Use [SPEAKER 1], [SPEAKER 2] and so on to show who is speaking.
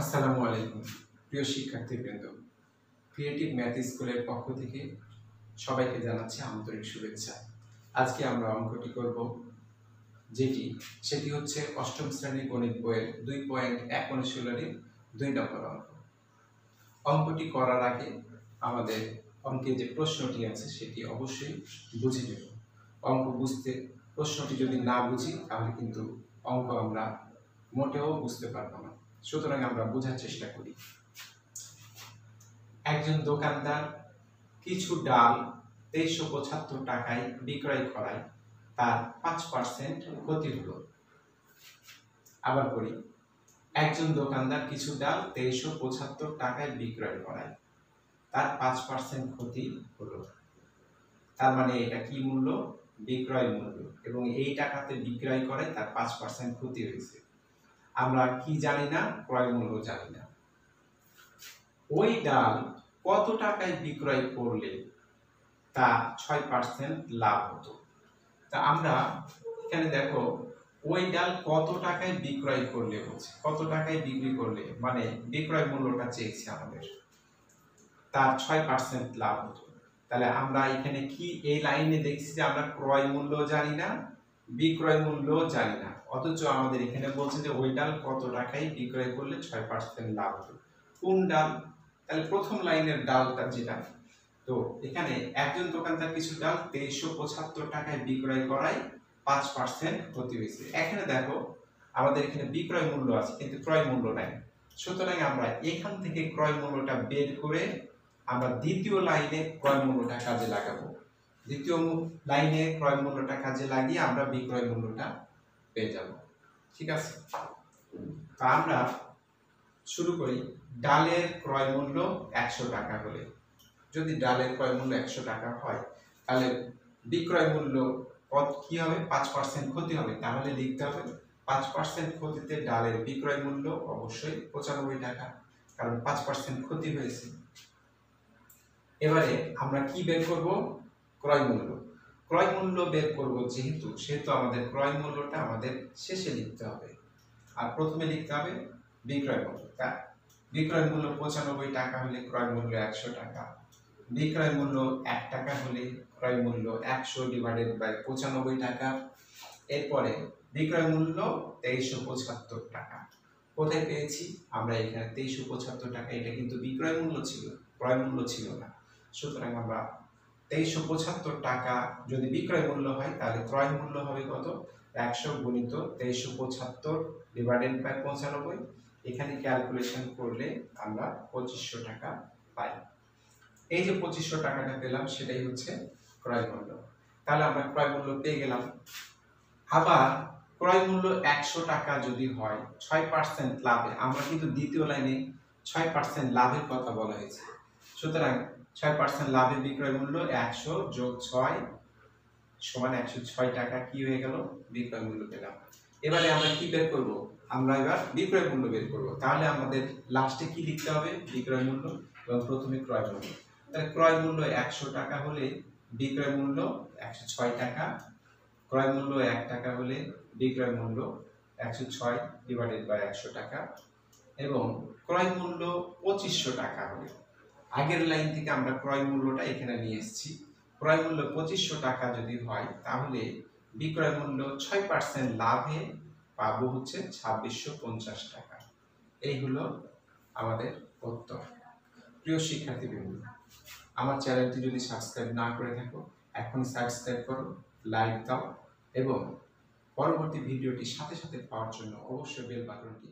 [SPEAKER 1] আসসালামু আলাইকুম প্রিয় শিক্ষার্থীবৃন্দ, ক্রিয়েটিভ ম্যাথ স্কুলের পক্ষ থেকে সবাইকে জানাচ্ছি আন্তরিক শুভেচ্ছা। আজকে আমরা অঙ্কটি করব, সেটি হচ্ছে অষ্টম শ্রেণীর গণিত বইয়ের 2.1 অনুশীলনীর 2 নম্বর অঙ্ক। অঙ্কটি করার আগে আমাদের অঙ্কে যে প্রশ্নটি আছে সেটি অবশ্যই বুঝে নেব। অঙ্ক বুঝতে প্রশ্নটি যদি না বুঝি তাহলে কিন্তু অঙ্ক আমরা মোটেও বুঝতে পারবো না। সুতরাং আমরা বোঝার চেষ্টা করি। একজন দোকানদার কিছু ডাল 2375 টাকায় বিক্রয় করায় তার 5% ক্ষতি হলো। আবার করি, একজন দোকানদার কিছু ডাল 2375 টাকায় বিক্রয় করায় তার 5% ক্ষতি হলো। তার মানে এটা কি মূল্য? বিক্রয় মূল্য, এবং এই টাকাতে বিক্রয় করায় তার 5% ক্ষতি হয়েছে। আমরা কি জানি না? ক্রয় মূল্য জানি না। ওই ডাল কত টাকায় বিক্রয় করলে তা 6% লাভ হতো। তা আমরা এখানে দেখো, ওই ডাল কত টাকায় বিক্রয় করলে হচ্ছে, কত টাকায় বিক্রি করলে মানে বিক্রয় মূল্যটা চেয়েছি আমাদের, তার 6% লাভ হতো। তাহলে আমরা এখানে কি এই লাইনে দেখছি যে আমরা ক্রয় মূল্য জানি না, বিক্রয় মূল্য জানি না, অথচ আমাদের এখানে বলছে যে ওই ডাল কত টাকায় বিক্রয় করলে 6% লাভ হতো। কোন ডাল? তাহলে প্রথম লাইনের ডালটা যেটা, তো এখানে একজন দোকানদার কিছু ডাল 2375 টাকায় বিক্রয় করায় 5% ক্ষতি হয়েছে। এখানে দেখো আমাদের এখানে বিক্রয় মূল্য আছে কিন্তু ক্রয় মূল্য নাই। সুতরাং আমরা এখান থেকে ক্রয় মূল্যটা বের করে আমরা দ্বিতীয় লাইনে ক্রয় মূল্যটা কাজে লাগাবো। দ্বিতীয় লাইনে ক্রয় মূল্যটা কাজে লাগিয়ে আমরা বিক্রয় মূল্যটা পেয়ে যাব। ঠিক আছে, তা আমরা শুরু করি। ডালের ক্রয় মূল্য 100 টাকা হলে, যদি ডালের ক্রয় মূল্য 100 টাকা হয় তাহলে বিক্রয় মূল্য কত কি হবে? 5% ক্ষতি হবে। তাহলে লিখতে হবে 5% ক্ষতিতে ডালের বিক্রয় মূল্য অবশ্যই 95 টাকা, কারণ 5% ক্ষতি হয়েছে। এবারে আমরা কি বের করব? ক্রয় মূল্য। ক্রয় মূল্য বের করব সেহেতু আমাদের ক্রয় মূল্যটা আমাদের শেষে লিখতে হবে, আর প্রথমে লিখতে হবে বিক্রয় মূল্য। তা বিক্রয় মূল্য 95 টাকা হলে ক্রয় মূল্য 100 টাকা, বিক্রয় মূল্য 1 টাকা হলে ক্রয় মূল্য 100/95 টাকা। এরপরে বিক্রয় মূল্য 2375 টাকা। কোথায় পেয়েছি? আমরা এখানে 2375 টাকা, এটা কিন্তু বিক্রয় মূল্য ছিল, ক্রয় মূল্য ছিল না। সুতরাং আমরা 2375 টাকা যদি বিক্রয় মূল্য হয় তাহলে ক্রয় মূল্য হবে কত? 100 গুণিত 2375/95। এখানে ক্যালকুলেশন করলে আমরা 2500 টাকা পাই। এই যে 2500 টাকাটা পেলাম সেটাই হচ্ছে ক্রয় মূল্য। তাহলে আমরা ক্রয় মূল্য পেয়ে গেলাম। আবার ক্রয় মূল্য 100 টাকা যদি হয় 6% লাভে, আমরা কিন্তু দ্বিতীয় লাইনে 6% লাভের কথা বলা হয়েছে। সুতরাং 6% লাভে বিক্রয় মূল্য 100 যোগ 6 সমান 106 টাকা কি হয়ে গেল? বিক্রয় মূল্য পেলাম। এবারে আমরা কি বের করব? আমরা এবার বিক্রয় মূল্য বের করব। তাহলে আমাদের লাস্টে কি লিখতে হবে? বিক্রয় মূল্য এবং প্রথমে ক্রয় মূল্য। তাহলে ক্রয় মূল্য 100 টাকা হলে বিক্রয় মূল্য 106 টাকা, ক্রয় মূল্য 1 টাকা হলে বিক্রয় মূল্য 106/100 টাকা, এবং ক্রয় মূল্য 2500 টাকা হলে, আগের লাইন থেকে আমরা ক্রয় মূল্যটা এখানে নিয়ে এসেছি, ক্রয় মূল্য 2500 টাকা যদি হয় তাহলে বিক্রয় মূল্য 6% লাভে পাবো হচ্ছে 2650 টাকা। এই হলো আমাদের উত্তর। প্রিয় শিক্ষার্থীবৃন্দ, আমার চ্যানেলটি যদি সাবস্ক্রাইব না করে থাকো এখন সাবস্ক্রাইব করো, লাইক দাও, এবং পরবর্তী ভিডিওটি সাথে সাথে পাওয়ার জন্য অবশ্যই বেল বাটনটি